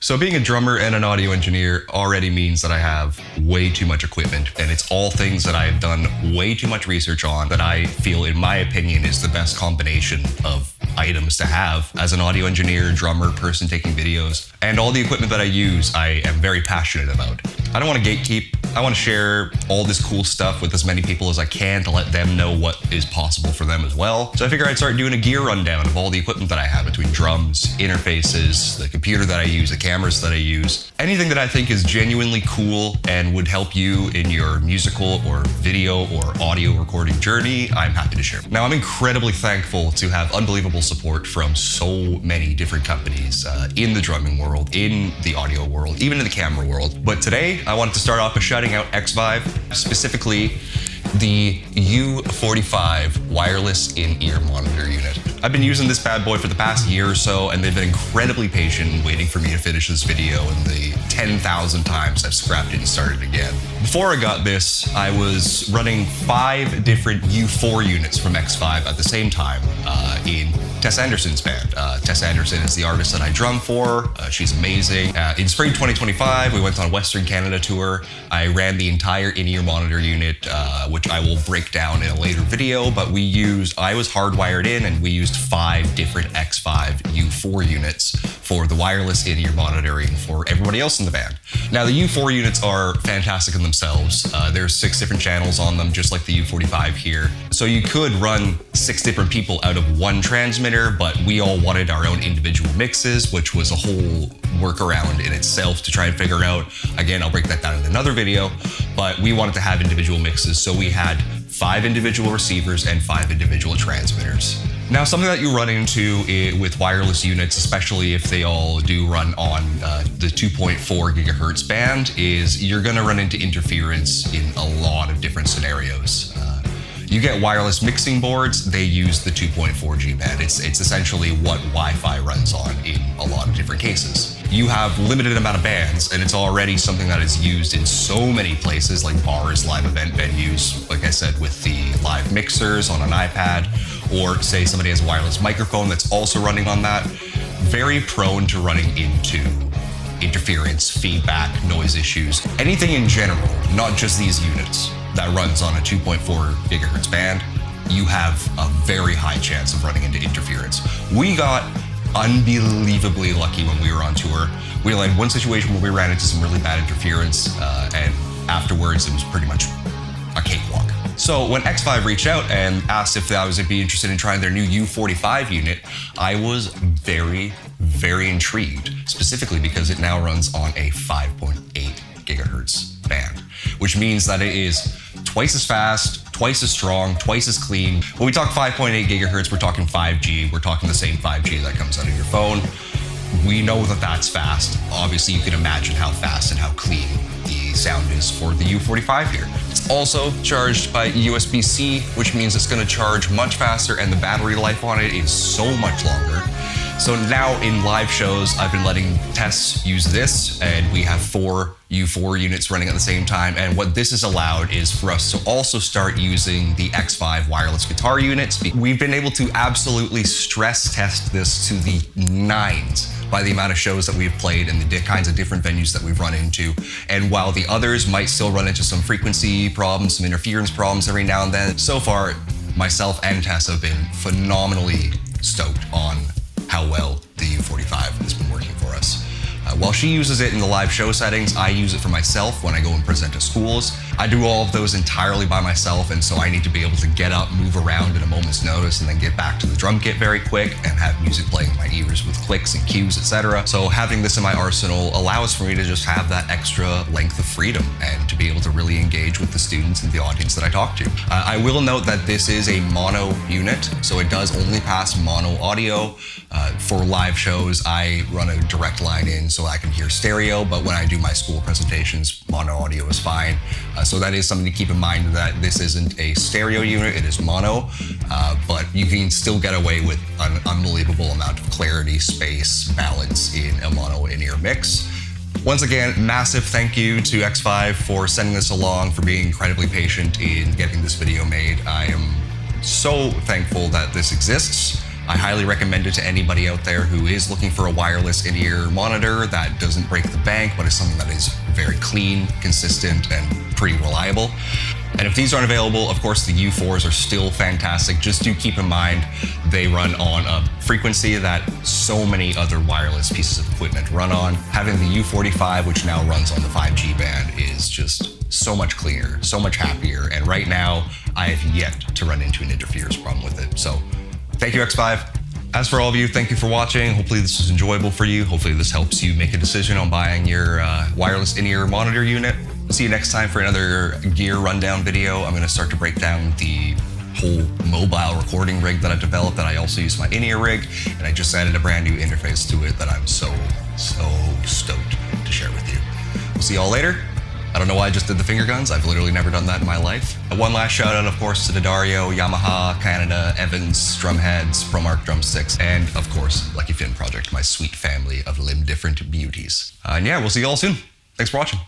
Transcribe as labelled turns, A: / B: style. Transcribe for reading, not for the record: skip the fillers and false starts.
A: So being a drummer and an audio engineer already means that I have way too much equipment, and it's all things that I've done way too much research on that I feel, in my opinion, is the best combination of items to have as an audio engineer, drummer, person taking videos. And all the equipment that I use, I am very passionate about. I don't want to gatekeep. I want to share all this cool stuff with as many people as I can to let them know what is possible for them as well. So I figure I'd start doing a gear rundown of all the equipment that I have between drums, interfaces, the computer that I use, the cameras that I use, anything that I think is genuinely cool and would help you in your musical or video or audio recording journey, I'm happy to share. Now, I'm incredibly thankful to have unbelievable support from so many different companies in the drumming world, in the audio world, even in the camera world. But today, I wanted to start off by shouting out Xvive, specifically the U45 wireless in-ear monitor unit. I've been using this bad boy for the past year or so, and they've been incredibly patient waiting for me to finish this video in the 10,000 times I've scrapped it and started again. Before I got this, I was running 5 different U4 units from Xvive at the same time in Tess Anderson's band. Tess Anderson is the artist that I drum for. She's amazing. In spring 2025, we went on a Western Canada tour. I ran the entire in-ear monitor unit, which I will break down in a later video, but I was hardwired in, and we used 5 different Xvive U4 units for the wireless in-ear monitoring for everybody else in the band. Now, the U4 units are fantastic in themselves. There's 6 different channels on them, just like the U45 here. So you could run 6 different people out of one transmitter, but we all wanted our own individual mixes, which was a whole workaround in itself to try and figure out. Again, I'll break that down in another video, but we wanted to have individual mixes, so we had 5 individual receivers and 5 individual transmitters. Now, something that you run into with wireless units, especially if they all do run on the 2.4 gigahertz band, is you're gonna run into interference in a lot of different scenarios. You get wireless mixing boards, they use the 2.4G band. It's essentially what Wi-Fi runs on in a lot of different cases. You have limited amount of bands, and it's already something that is used in so many places, like bars, live event venues, like I said, with the live mixers on an iPad, or say somebody has a wireless microphone that's also running on that. Very prone to running into interference, feedback, noise issues, anything in general, not just these units that runs on a 2.4 gigahertz band, you have a very high chance of running into interference. We got unbelievably lucky when we were on tour. We had one situation where we ran into some really bad interference, and afterwards it was pretty much a cakewalk. So when Xvive reached out and asked if I was be interested in trying their new U45 unit, I was very, very intrigued, specifically because it now runs on a 5.8 gigahertz band, which means that it is twice as fast, twice as strong, twice as clean. When we talk 5.8 gigahertz, we're talking 5G. We're talking the same 5G that comes out of your phone. We know that that's fast. Obviously, you can imagine how fast and how clean the sound is for the U45 here. It's also charged by USB-C, which means it's going to charge much faster, and the battery life on it is so much longer. So now in live shows, I've been letting Tess use this, and we have 4 U4 units running at the same time. And what this has allowed is for us to also start using the Xvive wireless guitar units. We've been able to absolutely stress test this to the nines by the amount of shows that we've played and the kinds of different venues that we've run into. And while the others might still run into some frequency problems, some interference problems every now and then, so far, myself and Tess have been phenomenally stoked on how well the U45 has been working for us. While she uses it in the live show settings, I use it for myself when I go and present to schools. I do all of those entirely by myself, and so I need to be able to get up, move around at a moment's notice, and then get back to the drum kit very quick and have music playing in my ears with clicks and cues, etc. So having this in my arsenal allows for me to just have that extra length of freedom and to be able to really engage with the students and the audience that I talk to. I will note that this is a mono unit, so it does only pass mono audio. For live shows, I run a direct line in so I can hear stereo, but when I do my school presentations, mono audio is fine. So that is something to keep in mind, that this isn't a stereo unit, it is mono, but you can still get away with an unbelievable amount of clarity, space, balance in a mono in-ear mix. Once again, massive thank you to Xvive for sending this along, for being incredibly patient in getting this video made. I am so thankful that this exists. I highly recommend it to anybody out there who is looking for a wireless in-ear monitor that doesn't break the bank, but is something that is very clean, consistent, and pretty reliable. And if these aren't available, of course, the U4s are still fantastic. Just do keep in mind they run on a frequency that so many other wireless pieces of equipment run on. Having the U45, which now runs on the 5G band, is just so much cleaner, so much happier. And right now, I have yet to run into an interference problem with it. So thank you, Xvive. As for all of you, thank you for watching. Hopefully this was enjoyable for you. Hopefully this helps you make a decision on buying your wireless in-ear monitor unit. See you next time for another gear rundown video. I'm gonna start to break down the whole mobile recording rig that I've developed that I also use my in-ear rig, and I just added a brand new interface to it that I'm so stoked to share with you. We'll see y'all later. I don't know why I just did the finger guns. I've literally never done that in my life. One last shout out, of course, to Dario, Yamaha, Canada, Evans, Drumheads, ProMark Drumsticks, and of course, Lucky Finn Project, my sweet family of limb-different beauties. And yeah, we'll see y'all soon. Thanks for watching.